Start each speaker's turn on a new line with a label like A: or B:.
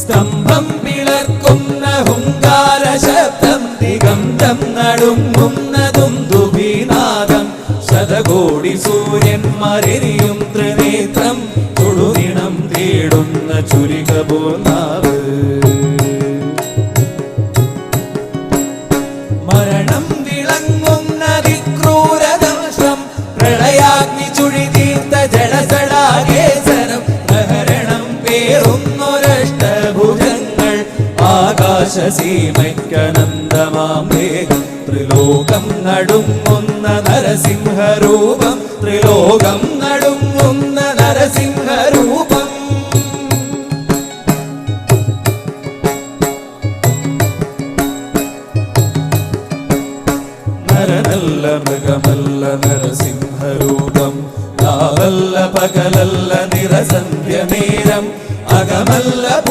A: സ്തംഭം പിളർക്കുന്ന ഹുങ്കാര ശബ്ദം ദിഗന്ധം നടുങ്ങുന്നതും ദുഭിനാദം ശതകോടി സൂര്യന്മാരെരിയും ത്രിനേത്രം തൊടുനിണം തേടുന്ന ചുരിക പോന്നാവ് മരണം വിളങ്ങുന്ന വിക്രൂരദംശം പ്രളയാഗ്നി ചുഴി തീർത്ത ജലസടാകേസരം പ്രഹരണം പേറുന്നൊരഷ്ടഭുജങ്ങൾ ആകാശസീമയ്ക്കനന്തമാം വേഗം ത്രിലോകം നടുങ്ങുന്ന നരസിംഹരൂപം ത്രിലോകം